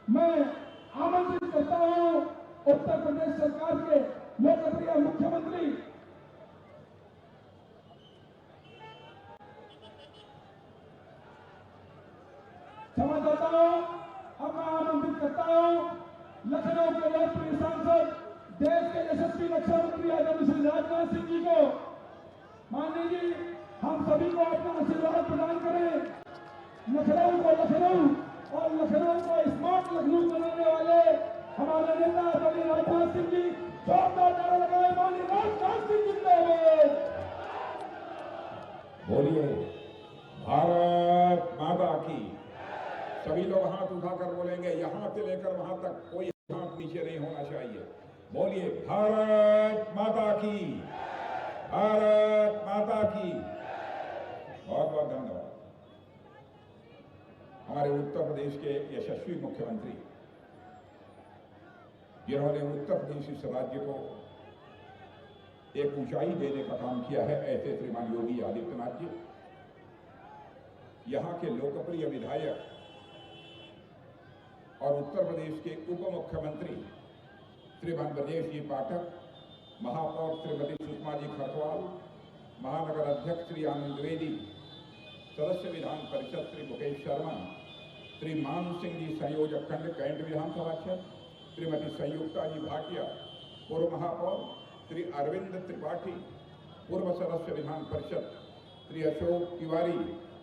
मैं आमंत्रित करता हूं उत्तर प्रदेश सरकार के लोकप्रिय मुख्यमंत्री क्षमा चाहता हूं, अब मैं आमंत्रित करता हूं लखनऊ के लोकप्रिय सांसद, देश के यशस्वी रक्षा मंत्री आदरणीय श्री राजनाथ सिंह जी को। माननीय जी, हम सभी को अपना आशीर्वाद प्रदान करें। लखनऊ को लखनऊ और लखनऊ को स्मार्ट लखनऊ बनाने वाले हमारे नेता आदरणीय राजनाथ सिंह जी, जोरदार नारा लगाए, माननीय राजनाथ सिंह जिंदाबाद। बोलिए भारत माता की। सभी लोग हाथ उठाकर बोलेंगे, यहां से लेकर वहां तक कोई हाथ नीचे नहीं होना चाहिए। बोलिए भारत माता की, भारत माता की। बहुत बहुत धन्यवाद। हमारे उत्तर प्रदेश के यशस्वी मुख्यमंत्री, जिन्होंने उत्तर प्रदेश इस राज्य को एक ऊंचाई देने का काम किया है, ऐसे श्रीमान योगी आदित्यनाथ जी। यहां के लोकप्रिय विधायक और उत्तर प्रदेश के उप मुख्यमंत्री श्रीमान ब्रजेश जी पाठक, महापौर श्रीमती सुषमा जी खरटवाल, महानगर अध्यक्ष श्री आनंद द्विवेदी, सदस्य विधान परिषद श्री मुकेश शर्मा, श्री मान सिंह जी संयोजक खंड कैंट विधानसभा क्षेत्र, श्रीमती संयुक्ता जी भाटिया, पूर्व महापौर श्री अरविंद त्रिपाठी, पूर्व सदस्य विधान परिषद श्री अशोक तिवारी,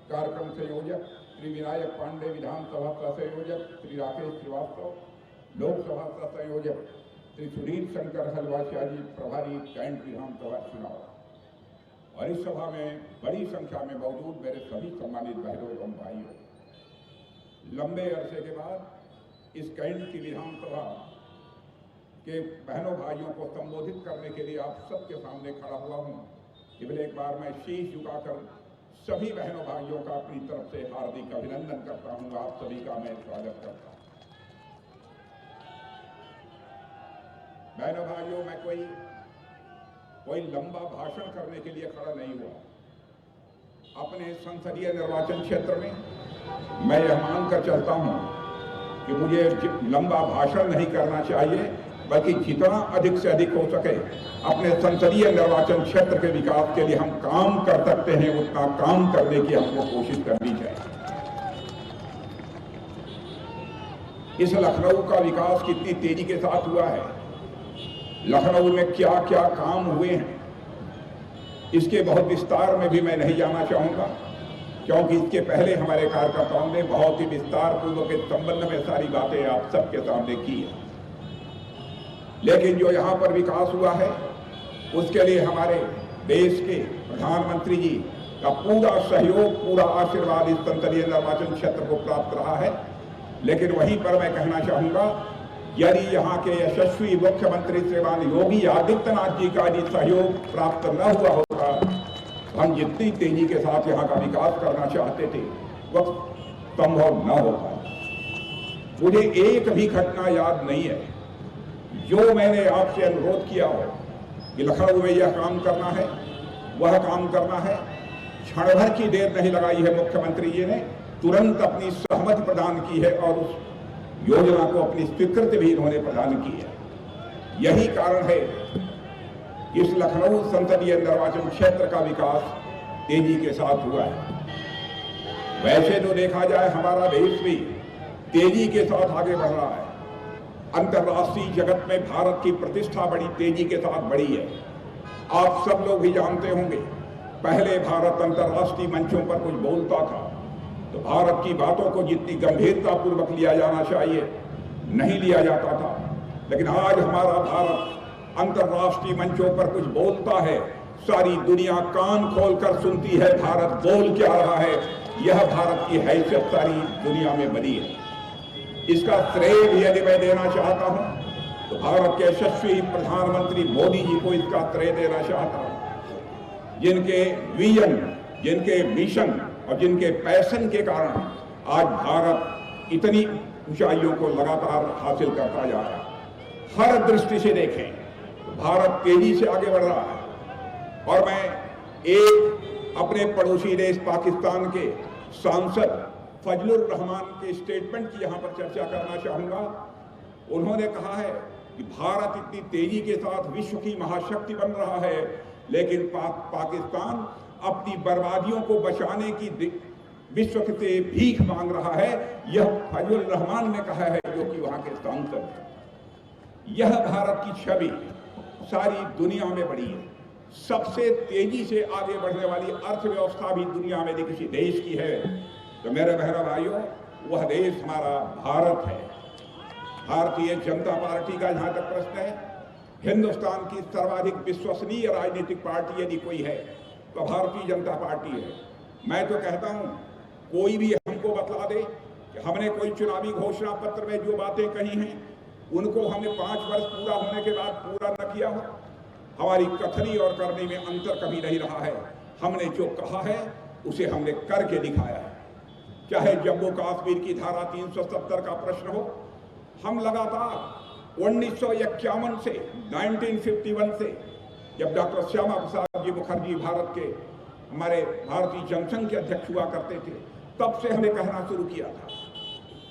कार्यक्रम संयोजक श्री विनायक पांडे, विधानसभा संयोजक श्री राकेश श्रीवास्तव, लोकसभा संयोजक श्री सुधीर शंकर हलवासिया जी, प्रभारी कैंट विधानसभा चुनाव। और इस सभा में बड़ी संख्या में मौजूद मेरे सभी सम्मानित बहनों एवं भाइयों, लंबे अरसे के बाद इस कैंट की विधानसभा के बहनों भाइयों को संबोधित करने के लिए आप सबके सामने खड़ा हुआ हूं। केवल एक बार मैं शीश झुकाकर सभी बहनों भाइयों का अपनी तरफ से हार्दिक अभिनंदन करता हूं। आप सभी का मैं स्वागत करता हूं। बहनों भाइयों, मैं कोई लंबा भाषण करने के लिए खड़ा नहीं हुआ। अपने संसदीय निर्वाचन क्षेत्र में मैं यह मानकर चलता हूं कि मुझे लंबा भाषण नहीं करना चाहिए, बल्कि जितना अधिक से अधिक हो सके अपने संसदीय निर्वाचन क्षेत्र के विकास के लिए हम काम कर सकते हैं, उतना काम करने की हमको कोशिश करनी चाहिए। इस लखनऊ का विकास कितनी तेजी के साथ हुआ है, लखनऊ में क्या क्या काम हुए हैं, इसके बहुत विस्तार में भी मैं नहीं जाना चाहूंगा, क्योंकि इसके पहले हमारे कार्यकर्ताओं ने बहुत ही विस्तार पूर्वक के संबंध में सारी बातें आप सबके सामने की है। लेकिन जो यहाँ पर विकास हुआ है, उसके लिए हमारे देश के प्रधानमंत्री जी का पूरा सहयोग, पूरा आशीर्वाद इस संसदीय निर्वाचन क्षेत्र को प्राप्त रहा है। लेकिन वहीं पर मैं कहना चाहूंगा, यदि यहाँ के यशस्वी मुख्यमंत्री श्रीमान योगी आदित्यनाथ जी का यदि सहयोग प्राप्त न हुआ होता, हम जितनी तेजी के साथ यहाँ का विकास करना चाहते थे वह संभव न होता। मुझे एक भी घटना याद नहीं है जो मैंने आपसे अनुरोध किया हो कि लखनऊ में यह काम करना है, वह काम करना है, क्षण भर की देर नहीं लगाई है मुख्यमंत्री जी ने, तुरंत अपनी सहमति प्रदान की है और उस योजना को अपनी स्वीकृति भी इन्होंने प्रदान की है। यही कारण है इस लखनऊ संसदीय निर्वाचन क्षेत्र का विकास तेजी के साथ हुआ है। वैसे तो देखा जाए हमारा देश भी तेजी के साथ आगे बढ़ रहा है। अंतर्राष्ट्रीय जगत में भारत की प्रतिष्ठा बड़ी तेजी के साथ बढ़ी है। आप सब लोग भी जानते होंगे, पहले भारत अंतर्राष्ट्रीय मंचों पर कुछ बोलता था तो भारत की बातों को जितनी गंभीरता पूर्वक लिया जाना चाहिए नहीं लिया जाता था। लेकिन आज हमारा भारत अंतर्राष्ट्रीय मंचों पर कुछ बोलता है, सारी दुनिया कान खोलकर सुनती है भारत बोल क्या रहा है। यह भारत की हैसियत सारी दुनिया में बनी है। इसका श्रेय भी यदि मैं देना चाहता हूं तो भारत के यशस्वी प्रधानमंत्री मोदी जी को इसका श्रेय देना चाहता हूं, जिनके विजन, जिनके मिशन और जिनके पैशन के कारण आज भारत इतनी ऊंचाइयों को लगातार हासिल करता जा रहा है। हर दृष्टि से देखें तो भारत तेजी से आगे बढ़ रहा है। और मैं एक अपने पड़ोसी देश पाकिस्तान के सांसद फजलुर रहमान के स्टेटमेंट की यहां पर चर्चा करना चाहूंगा। उन्होंने कहा है कि भारत इतनी तेजी के साथ विश्व की महाशक्ति बन रहा है, लेकिन पाकिस्तान अपनी बर्बादियों को बचाने की विश्व से भीख मांग रहा है। यह फजलुर रहमान ने कहा है, जो कि वहां के सांसद हैं। यह भारत की छवि सारी दुनिया में बढ़ी है। सबसे तेजी से आगे बढ़ने वाली अर्थव्यवस्था भी दुनिया में यदि किसी देश की है तो मेरे बहनों भाइयों, वह देश हमारा भारत है। भारतीय जनता पार्टी का जहां तक प्रश्न है, हिंदुस्तान की सर्वाधिक विश्वसनीय राजनीतिक पार्टी यदि कोई है तो भारतीय जनता पार्टी है। मैं तो कहता हूं, कोई भी हमको बतला दे कि हमने कोई चुनावी घोषणा पत्र में जो बातें कही हैं उनको हमने 5 वर्ष पूरा होने के बाद पूरा न किया हो। हमारी कथनी और करने में अंतर कभी नहीं रहा है। हमने जो कहा है उसे हमने करके दिखाया है। चाहे जम्मू कश्मीर की धारा 370 का प्रश्न हो, हम लगातार 1951 से 1951 से, जब डॉक्टर श्यामा प्रसाद जी मुखर्जी भारत के हमारे भारतीय जनसंघ के अध्यक्ष हुआ करते थे, तब से हमने कहना शुरू किया था।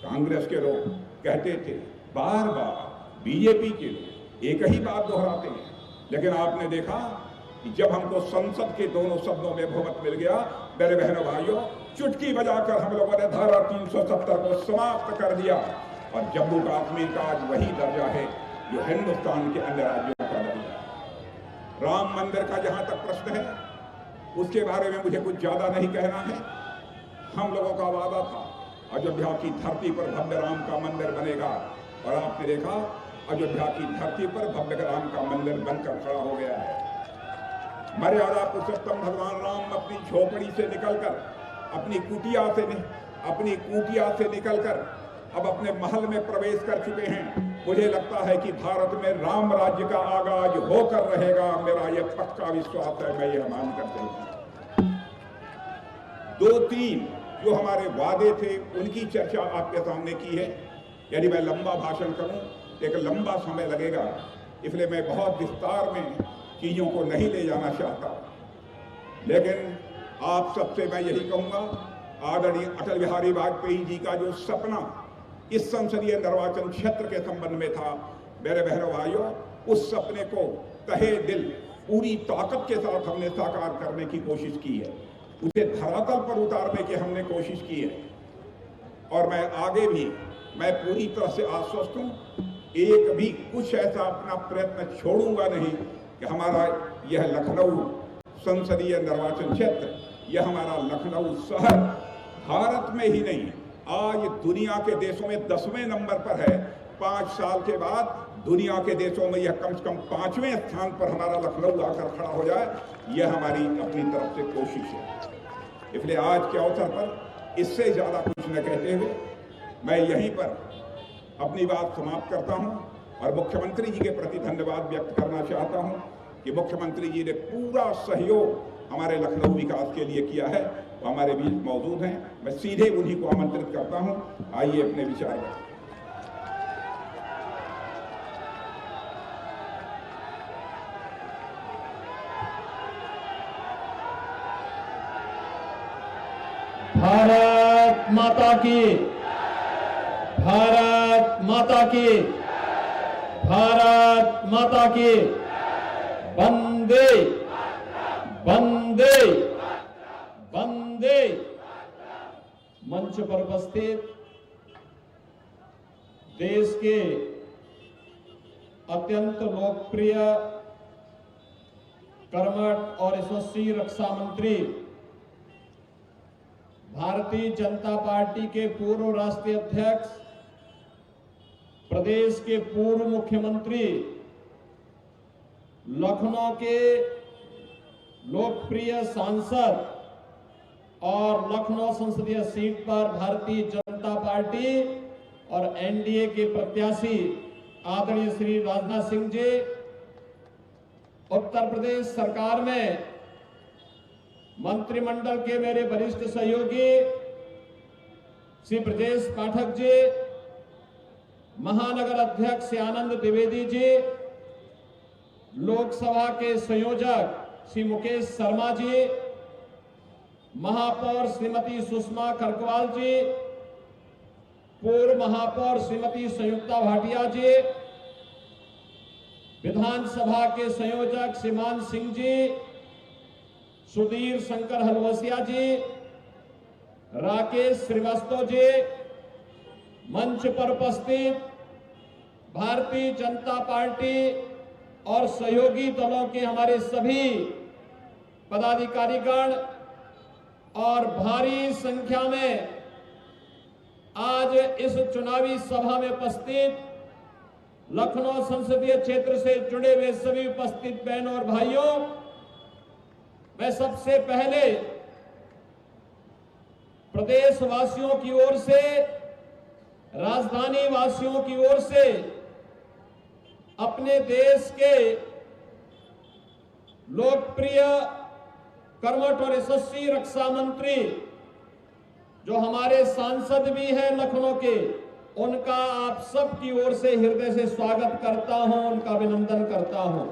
कांग्रेस के लोग कहते थे, बार बार बीजेपी के लोग एक ही बात दोहराते हैं, लेकिन आपने देखा कि जब हमको संसद के दोनों सदनों में बहुमत मिल गया, मेरे बहनों भाइयों, चुटकी बजाकर हम लोगों ने धारा 370 को समाप्त कर दिया और जम्मू कश्मीर का आज वही दर्जा है जो हिंदुस्तान के अन्य राज्यों का दर्जा है। राम मंदिर का जहां तक प्रश्न है, उसके बारे में मुझे कुछ ज्यादा नहीं कहना है। हम लोगों का वादा था अयोध्या की धरती पर भव्य राम का मंदिर बनेगा, और आपने देखा अयोध्या की धरती पर भव्य राम का मंदिर बनकर खड़ा हो गया है। मर्यादा पुरुषोत्तम भगवान राम अपनी झोपड़ी से निकलकर, अपनी कुटिया से निकलकर अब अपने महल में प्रवेश कर चुके हैं। मुझे लगता है कि भारत में राम राज्य का आगाज होकर रहेगा। मेरा यह पक्का विश्वास है, मैं यह मानकर चलता हूं। 2-3 जो हमारे वादे थे उनकी चर्चा आपके सामने की है। यदि मैं लंबा भाषण करूं तो एक लंबा समय लगेगा, इसलिए मैं बहुत विस्तार में चीजों को नहीं ले जाना चाहता। लेकिन आप सबसे मैं यही कहूंगा, आदरणीय अटल बिहारी वाजपेयी जी का जो सपना इस संसदीय निर्वाचन क्षेत्र के संबंध में था, मेरे बहनों भाइयों, उस सपने को तहे दिल पूरी ताकत के साथ हमने साकार करने की कोशिश की है, उसे धरातल पर उतारने की हमने कोशिश की है। और मैं आगे भी मैं पूरी तरह से आश्वस्त हूं, एक भी कुछ ऐसा अपना प्रयत्न छोड़ूंगा नहीं कि हमारा यह लखनऊ संसदीय निर्वाचन क्षेत्र, यह हमारा लखनऊ शहर भारत में ही नहीं, आज दुनिया के देशों में 10वें नंबर पर है। 5 साल के बाद दुनिया के देशों में यह कम से कम 5वें स्थान पर हमारा लखनऊ आकर खड़ा हो जाए, यह हमारी अपनी तरफ से कोशिश है। इसलिए आज के अवसर पर इससे ज्यादा कुछ न कहते हुए मैं यहीं पर अपनी बात समाप्त करता हूं और मुख्यमंत्री जी के प्रति धन्यवाद व्यक्त करना चाहता हूं कि मुख्यमंत्री जी ने पूरा सहयोग हमारे लखनऊ विकास के लिए किया है, वो हमारे बीच मौजूद हैं। मैं सीधे उन्हीं को आमंत्रित करता हूं, आइए अपने विचार रखें। भारत माता की, भारत माता की, भारत माता की, वंदे वंदे वंदे। मंच पर उपस्थित देश के अत्यंत लोकप्रिय, कर्मठ और यशस्वी रक्षा मंत्री, भारतीय जनता पार्टी के पूर्व राष्ट्रीय अध्यक्ष, प्रदेश के पूर्व मुख्यमंत्री, लखनऊ के लोकप्रिय सांसद और लखनऊ संसदीय सीट पर भारतीय जनता पार्टी और एनडीए के प्रत्याशी आदरणीय श्री राजनाथ सिंह जी, उत्तर प्रदेश सरकार में मंत्रिमंडल के मेरे वरिष्ठ सहयोगी श्री ब्रजेश पाठक जी, महानगर अध्यक्ष आनंद द्विवेदी जी, लोकसभा के संयोजक श्री मुकेश शर्मा जी, महापौर श्रीमती सुषमा खरकवाल जी, पूर्व महापौर श्रीमती संयुक्ता भाटिया जी, विधानसभा के संयोजक श्रीमान सिंह जी, सुधीर शंकर हलवसिया जी, राकेश श्रीवास्तव जी, मंच पर उपस्थित भारतीय जनता पार्टी और सहयोगी दलों के हमारे सभी पदाधिकारीगण और भारी संख्या में आज इस चुनावी सभा में उपस्थित लखनऊ संसदीय क्षेत्र से जुड़े हुए सभी उपस्थित बहनों और भाइयों, मैं सबसे पहले प्रदेशवासियों की ओर से, राजधानी वासियों की ओर से अपने देश के लोकप्रिय, कर्मठ और यशस्वी रक्षा मंत्री जो हमारे सांसद भी हैं लखनऊ के, उनका आप सबकी ओर से हृदय से स्वागत करता हूं, उनका अभिनंदन करता हूं।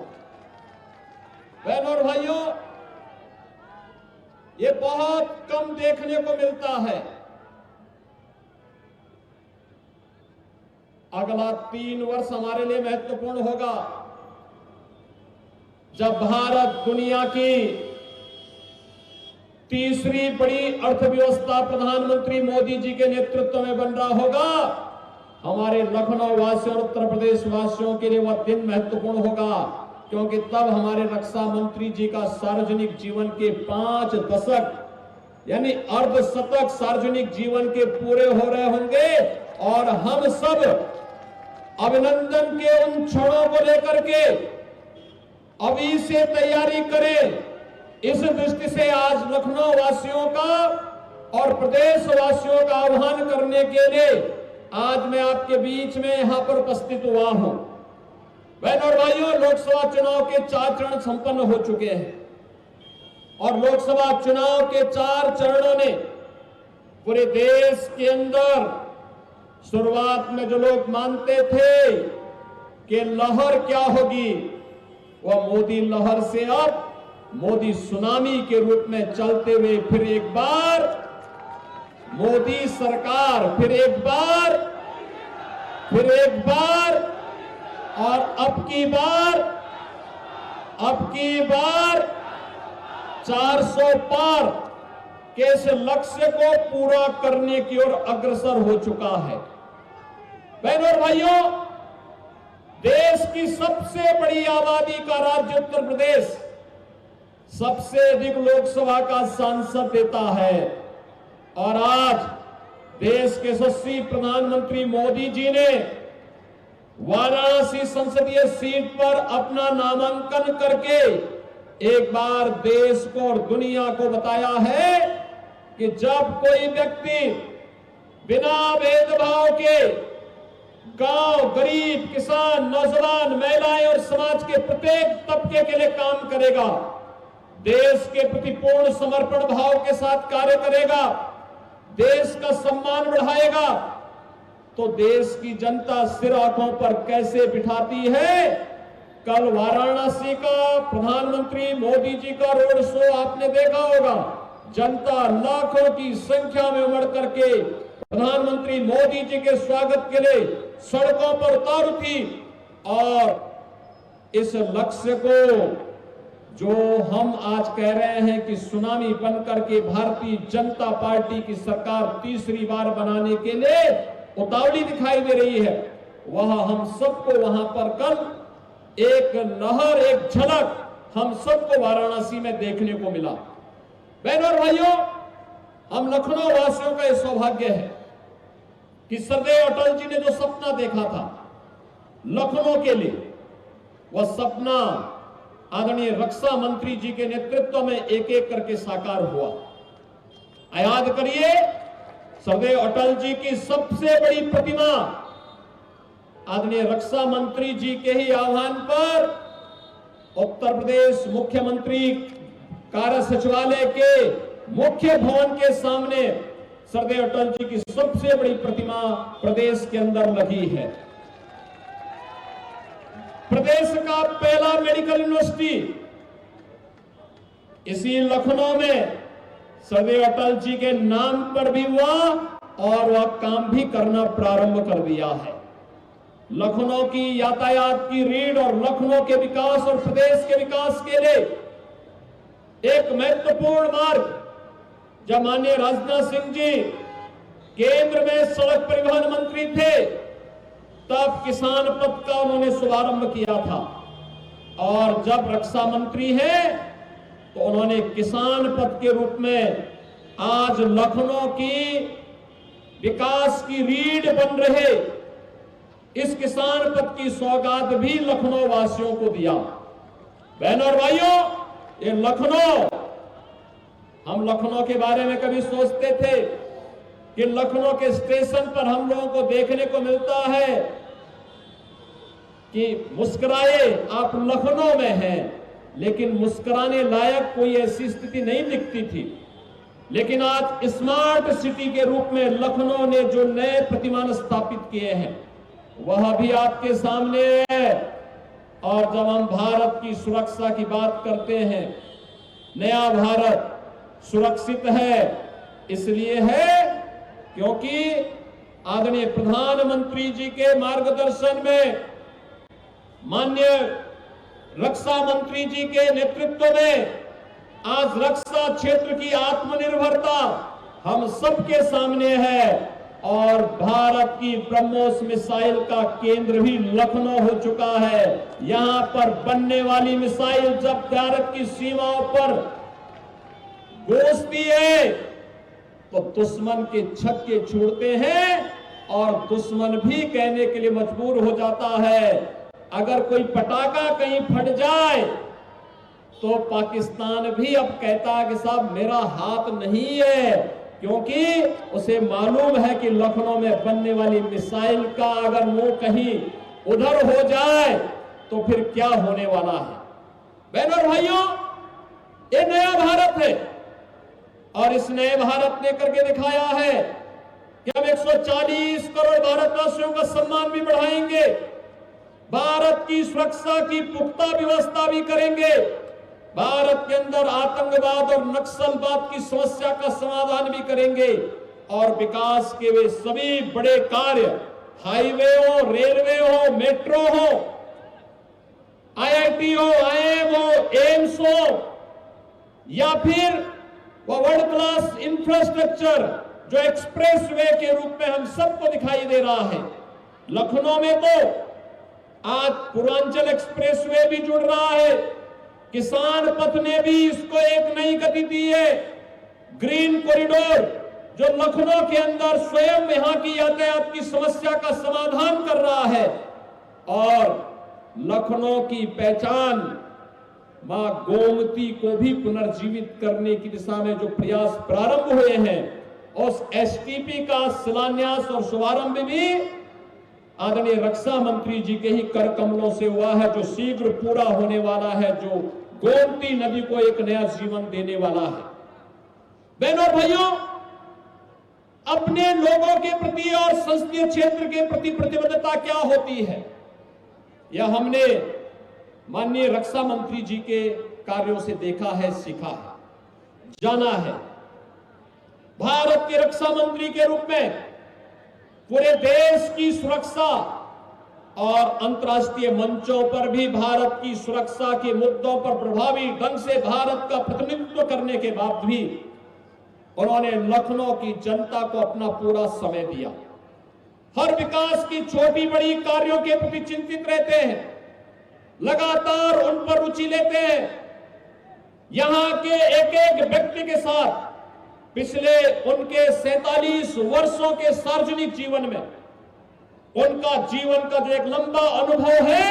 बहनों और भाइयों, ये बहुत कम देखने को मिलता है। अगला 3 वर्ष हमारे लिए महत्वपूर्ण होगा, जब भारत दुनिया की तीसरी बड़ी अर्थव्यवस्था प्रधानमंत्री मोदी जी के नेतृत्व में बन रहा होगा। हमारे लखनऊ वासियों और उत्तर प्रदेश वासियों के लिए वह दिन महत्वपूर्ण होगा, क्योंकि तब हमारे रक्षा मंत्री जी का सार्वजनिक जीवन के 5 दशक यानी अर्धशतक सार्वजनिक जीवन के पूरे हो रहे होंगे और हम सब अभिनंदन के उन क्षणों को लेकर के अभी से तैयारी करें। इस दृष्टि से आज लखनऊ वासियों का और प्रदेश वासियों का आह्वान करने के लिए आज मैं आपके बीच में यहां पर उपस्थित हुआ हूं। बहनों और भाइयों, लोकसभा चुनाव के 4 चरण संपन्न हो चुके हैं और लोकसभा चुनाव के 4 चरणों ने पूरे देश के अंदर शुरुआत में जो लोग मानते थे कि लहर क्या होगी, वह मोदी लहर से अब मोदी सुनामी के रूप में चलते हुए फिर एक बार मोदी सरकार, फिर एक बार और अब की बार 400 पार के इस लक्ष्य को पूरा करने की ओर अग्रसर हो चुका है। बहनों और भाइयों, देश की सबसे बड़ी आबादी का राज्य उत्तर प्रदेश सबसे अधिक लोकसभा का सांसद देता है और आज देश के यशस्वी प्रधानमंत्री मोदी जी ने वाराणसी संसदीय सीट पर अपना नामांकन करके एक बार देश को और दुनिया को बताया है कि जब कोई व्यक्ति बिना भेदभाव के गांव, गरीब, किसान, नौजवान, महिलाएं और समाज के प्रत्येक तबके के लिए काम करेगा, देश के प्रति पूर्ण समर्पण भाव के साथ कार्य करेगा, देश का सम्मान बढ़ाएगा, तो देश की जनता सिर आंखों पर कैसे बिठाती है। कल वाराणसी का प्रधानमंत्री मोदी जी का रोड शो आपने देखा होगा। जनता लाखों की संख्या में उमड़ करके प्रधानमंत्री मोदी जी के स्वागत के लिए सड़कों पर उतार थी और इस लक्ष्य को जो हम आज कह रहे हैं कि सुनामी बनकर के भारतीय जनता पार्टी की सरकार तीसरी बार बनाने के लिए उतावली दिखाई दे रही है, वह हम सबको वहां पर कल एक लहर, एक झलक हम सबको वाराणसी में देखने को मिला। बहनों और भाइयों, हम लखनऊ वासियों का यह सौभाग्य है कि सरदेव अटल जी ने जो सपना देखा था लखनऊ के लिए, वह सपना आदरणीय रक्षा मंत्री जी के नेतृत्व में एक एक करके साकार हुआ। याद करिए, सरदेव अटल जी की सबसे बड़ी प्रतिमा आदरणीय रक्षा मंत्री जी के ही आह्वान पर उत्तर प्रदेश मुख्यमंत्री कार्य सचिवालय के मुख्य भवन के सामने सरदेव अटल जी की सबसे बड़ी प्रतिमा प्रदेश के अंदर लगी है। प्रदेश का पहला मेडिकल यूनिवर्सिटी इसी लखनऊ में सरदेव अटल जी के नाम पर भी हुआ और वह काम भी करना प्रारंभ कर दिया है। लखनऊ की यातायात की रीढ़ और लखनऊ के विकास और प्रदेश के विकास के लिए एक महत्वपूर्ण मार्ग, जब माननीय राजनाथ सिंह जी केंद्र में सड़क परिवहन मंत्री थे, तब किसान पथ का उन्होंने शुभारंभ किया था, और जब रक्षा मंत्री हैं तो उन्होंने किसान पथ के रूप में आज लखनऊ की विकास की रीढ़ बन रहे इस किसान पथ की सौगात भी लखनऊ वासियों को दिया। बहनों और भाइयों, ये लखनऊ, हम लखनऊ के बारे में कभी सोचते थे कि लखनऊ के स्टेशन पर हम लोगों को देखने को मिलता है कि मुस्कुराए आप लखनऊ में हैं, लेकिन मुस्कुराने लायक कोई ऐसी स्थिति नहीं दिखती थी। लेकिन आज स्मार्ट सिटी के रूप में लखनऊ ने जो नए प्रतिमान स्थापित किए हैं वह भी आपके सामने है। और जब हम भारत की सुरक्षा की बात करते हैं, नया भारत सुरक्षित है इसलिए है क्योंकि आदरणीय प्रधानमंत्री जी के मार्गदर्शन में, माननीय रक्षा मंत्री जी के नेतृत्व में आज रक्षा क्षेत्र की आत्मनिर्भरता हम सबके सामने है, और भारत की ब्रह्मोस मिसाइल का केंद्र भी लखनऊ हो चुका है। यहां पर बनने वाली मिसाइल जब भारत की सीमाओं पर घुसती है तो दुश्मन के छक्के छूटते हैं, और दुश्मन भी कहने के लिए मजबूर हो जाता है। अगर कोई पटाखा कहीं फट जाए तो पाकिस्तान भी अब कहता है कि साहब मेरा हाथ नहीं है, क्योंकि उसे मालूम है कि लखनऊ में बनने वाली मिसाइल का अगर मुंह कहीं उधर हो जाए तो फिर क्या होने वाला है। बहनों और भाइयों, ये नया भारत है, और इस नए भारत ने करके दिखाया है कि हम 140 करोड़ भारतवासियों का सम्मान भी बढ़ाएंगे, भारत की सुरक्षा की पुख्ता व्यवस्था भी करेंगे, भारत के अंदर आतंकवाद और नक्सलवाद की समस्या का समाधान भी करेंगे, और विकास के वे सभी बड़े कार्य, हाईवे हो, रेलवे हो, मेट्रो हो, आईआईटी हो, आईआईएम हो, एम्स हो, या फिर वो वर्ल्ड क्लास इंफ्रास्ट्रक्चर जो एक्सप्रेस वे के रूप में हम सबको दिखाई दे रहा है। लखनऊ में तो आज पूर्वांचल एक्सप्रेस वे भी जुड़ रहा है, किसान पथ ने भी इसको एक नई गति दी है। ग्रीन कॉरिडोर जो लखनऊ के अंदर स्वयं यहां की यातायात की समस्या का समाधान कर रहा है, और लखनऊ की पहचान मां गोमती को भी पुनर्जीवित करने की दिशा में जो प्रयास प्रारंभ हुए हैं, उस एसटीपी का शिलान्यास और शुभारंभ भी आदरणीय रक्षा मंत्री जी के ही कर कमलों से हुआ है, जो शीघ्र पूरा होने वाला है, जो गोमती नदी को एक नया जीवन देने वाला है। बहनों और भाइयों, अपने लोगों के प्रति और संसदीय क्षेत्र के प्रति प्रतिबद्धता क्या होती है, यह हमने माननीय रक्षा मंत्री जी के कार्यों से देखा है, सीखा है, जाना है। भारत के रक्षा मंत्री के रूप में पूरे देश की सुरक्षा और अंतर्राष्ट्रीय मंचों पर भी भारत की सुरक्षा के मुद्दों पर प्रभावी ढंग से भारत का प्रतिनिधित्व करने के बाद भी उन्होंने लखनऊ की जनता को अपना पूरा समय दिया। हर विकास की छोटी बड़ी कार्यों के प्रति चिंतित रहते हैं, लगातार उन पर रुचि लेते हैं। यहां के एक एक व्यक्ति के साथ पिछले उनके 47 वर्षों के सार्वजनिक जीवन में उनका जीवन का जो एक लंबा अनुभव है,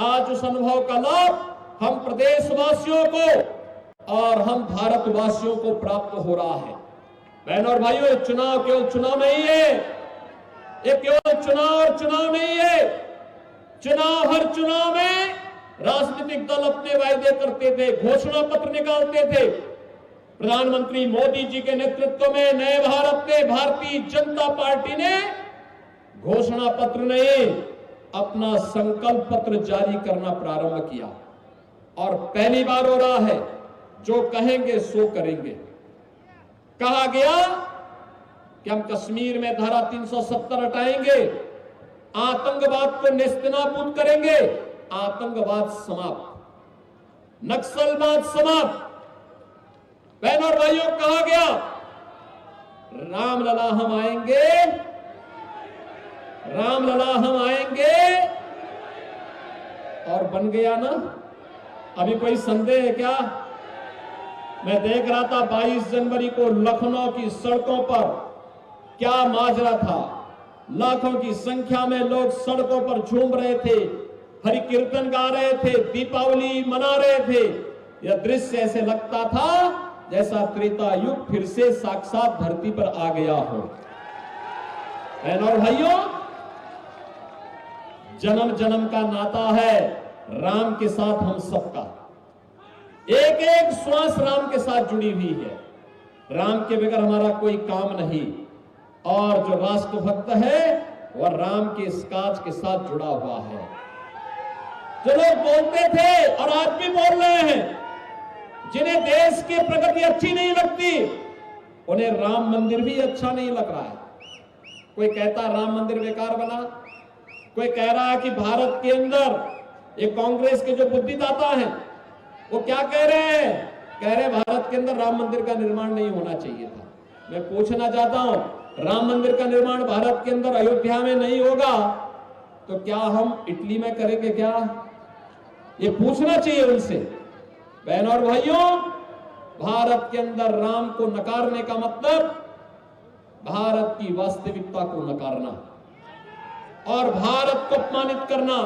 आज उस अनुभव का लाभ हम प्रदेशवासियों को और हम भारतवासियों को प्राप्त हो रहा है। बहनों और भाइयों, ये चुनाव केवल चुनाव नहीं है, ये केवल चुनाव और चुनाव नहीं है। चुनाव, हर चुनाव में राजनीतिक दल अपने वायदे करते थे, घोषणा पत्र निकालते थे। प्रधानमंत्री मोदी जी के नेतृत्व में नए भारत ने, भारतीय जनता पार्टी ने घोषणा पत्र नहीं, अपना संकल्प पत्र जारी करना प्रारंभ किया, और पहली बार हो रहा है, जो कहेंगे सो करेंगे। कहा गया कि हम कश्मीर में धारा 370 हटाएंगे, आतंकवाद को नेस्तनाबूद करेंगे, आतंकवाद समाप्त, नक्सलवाद समाप्त। बहनों और भाइयों, कहा गया रामलला हम आएंगे, रामलला हम आएंगे, और बन गया ना। अभी कोई संदेह है क्या? मैं देख रहा था 22 जनवरी को लखनऊ की सड़कों पर क्या माजरा था। लाखों की संख्या में लोग सड़कों पर झूम रहे थे, हरि कीर्तन गा रहे थे, दीपावली मना रहे थे। यह दृश्य ऐसे लगता था जैसा त्रेता युग फिर से साक्षात धरती पर आ गया हो। बहनों और भाइयों, जन्म जन्म का नाता है राम के साथ हम सबका, एक एक श्वास राम के साथ जुड़ी हुई है। राम के बगैर हमारा कोई काम नहीं, और जो राष्ट्रभक्त है वह राम के इस काज के साथ जुड़ा हुआ है। जो लोग बोलते थे और आज भी बोल रहे हैं, जिन्हें देश की प्रगति अच्छी नहीं लगती, उन्हें राम मंदिर भी अच्छा नहीं लग रहा है। कोई कहता राम मंदिर बेकार बना, कोई कह रहा है कि भारत के अंदर ये कांग्रेस के जो बुद्धिदाता हैं वो क्या कह रहे हैं? कह रहे भारत के अंदर राम मंदिर का निर्माण नहीं होना चाहिए था। मैं पूछना चाहता हूं, राम मंदिर का निर्माण भारत के अंदर अयोध्या में नहीं होगा तो क्या हम इटली में करेंगे क्या? ये पूछना चाहिए उनसे। बहनों और भाइयों, भारत के अंदर राम को नकारने का मतलब भारत की वास्तविकता को नकारना और भारत को अपमानित करना,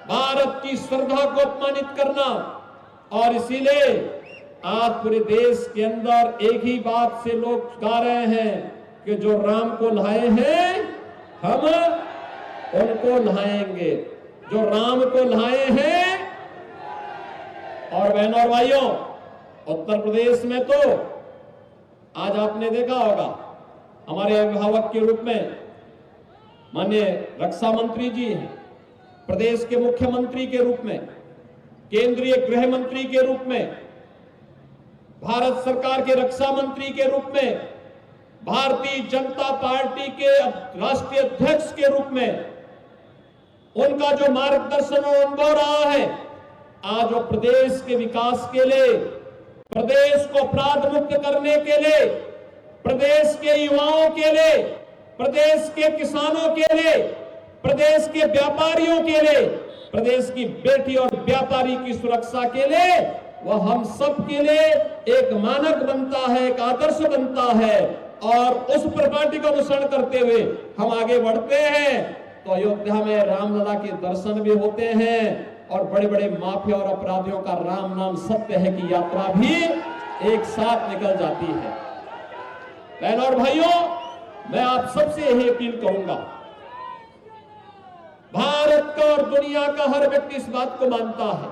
भारत की श्रद्धा को अपमानित करना। और इसीलिए आज पूरे देश के अंदर एक ही बात से लोग गा रहे हैं कि जो राम को लाए हैं हम उनको लाएंगे, जो राम को लाए हैं। और बहनों और भाइयों, उत्तर प्रदेश में तो आज आपने देखा होगा, हमारे अभिभावक के रूप में माननीय रक्षा मंत्री जी हैं, प्रदेश के मुख्यमंत्री के रूप में, केंद्रीय गृह मंत्री के रूप में, भारत सरकार के रक्षा मंत्री के रूप में, भारतीय जनता पार्टी के राष्ट्रीय अध्यक्ष के रूप में उनका जो मार्गदर्शन और अनुभव रहा है, आज वो प्रदेश के विकास के लिए, प्रदेश को अपराध मुक्त करने के लिए, प्रदेश के युवाओं के लिए, प्रदेश के किसानों के लिए, प्रदेश के व्यापारियों के लिए, प्रदेश की बेटी और व्यापारी की सुरक्षा के लिए वह हम सब के लिए एक मानक बनता है, एक आदर्श बनता है। और उस प्रॉपर्टी का अनुसरण करते हुए हम आगे बढ़ते हैं तो अयोध्या में रामलला के दर्शन भी होते हैं और बड़े बड़े माफिया और अपराधियों का राम नाम सत्य है की यात्रा भी एक साथ निकल जाती है। बहनों और भाइयों, मैं आप सबसे यही अपील करूंगा, भारत का और दुनिया का हर व्यक्ति इस बात को मानता है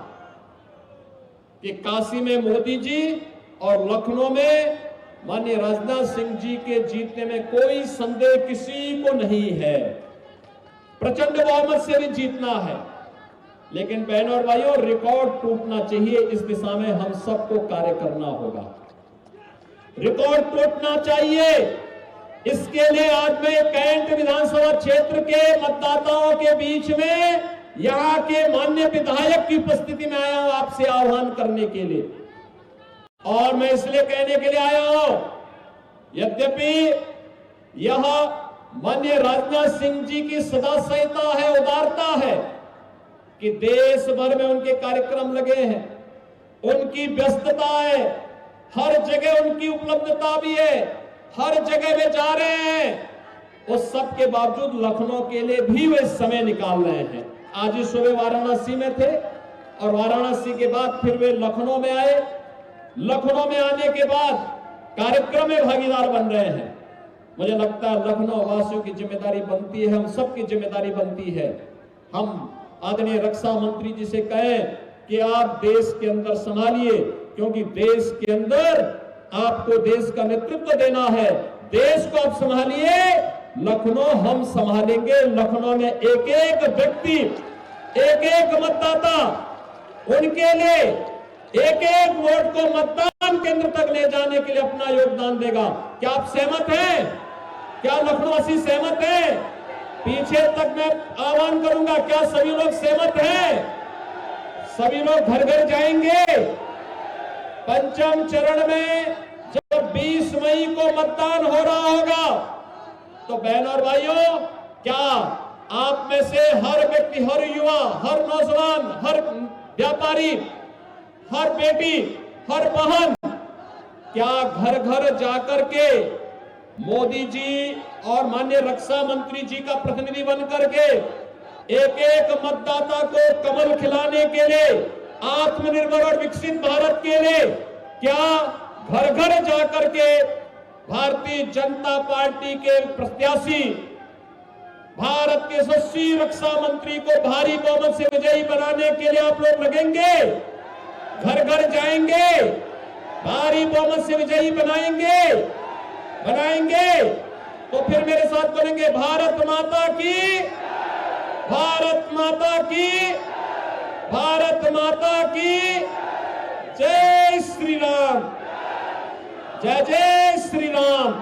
कि काशी में मोदी जी और लखनऊ में माननीय राजनाथ सिंह जी के जीतने में कोई संदेह किसी को नहीं है। प्रचंड बहुमत से भी जीतना है, लेकिन बहनों और भाइयों, रिकॉर्ड टूटना चाहिए। इस दिशा में हम सबको कार्य करना होगा। रिकॉर्ड टूटना चाहिए। इसके लिए आज मैं कैंट विधानसभा क्षेत्र के मतदाताओं के बीच में यहां के माननीय विधायक की उपस्थिति में आया हूं आपसे आह्वान करने के लिए। और मैं इसलिए कहने के लिए आया हूं, यद्यपि यह माननीय राजनाथ सिंह जी की सदा संहिता है, उदारता है कि देश भर में उनके कार्यक्रम लगे हैं, उनकी व्यस्तता है, हर जगह उनकी उपलब्धता भी है, हर जगह वे जा रहे हैं। उस सब के बावजूद लखनऊ के लिए भी वे समय निकाल रहे हैं। आज ही सुबह वाराणसी में थे और वाराणसी के बाद फिर वे लखनऊ में आए। लखनऊ में आने के बाद कार्यक्रम में भागीदार बन रहे हैं। मुझे लगता है लखनऊ वासियों की जिम्मेदारी बनती है, हम सबकी जिम्मेदारी बनती है। हम आदरणीय रक्षा मंत्री जी से कहें कि आप देश के अंदर संभालिए, क्योंकि देश के अंदर आपको देश का नेतृत्व देना है। देश को आप संभालिए, लखनऊ हम संभालेंगे। लखनऊ में एक एक व्यक्ति, एक एक मतदाता, उनके लिए एक एक वोट को मतदान केंद्र तक ले जाने के लिए अपना योगदान देगा। क्या आप सहमत हैं? क्या लखनऊवासी सहमत हैं? पीछे तक मैं आह्वान करूंगा, क्या सभी लोग सहमत हैं? सभी लोग घर घर जाएंगे। पंचम चरण में जब 20 मई को मतदान हो रहा होगा तो बहन और भाइयों, क्या आप में से हर व्यक्ति, हर युवा, हर नौजवान, हर व्यापारी, हर बेटी, हर बहन, क्या घर घर जाकर के मोदी जी और माननीय रक्षा मंत्री जी का प्रतिनिधि बनकर के एक एक मतदाता को कमल खिलाने के लिए, आत्मनिर्भर और विकसित भारत के लिए, क्या घर घर जाकर के भारतीय जनता पार्टी के प्रत्याशी, भारत के यशस्वी रक्षा मंत्री को भारी बहुमत से विजयी बनाने के लिए आप लोग लगेंगे? घर घर जाएंगे, भारी बहुमत से विजयी बनाएंगे? तो फिर मेरे साथ बोलेंगे, भारत माता की, भारत माता की, भारत माता की जय श्री राम, जय जय श्री राम।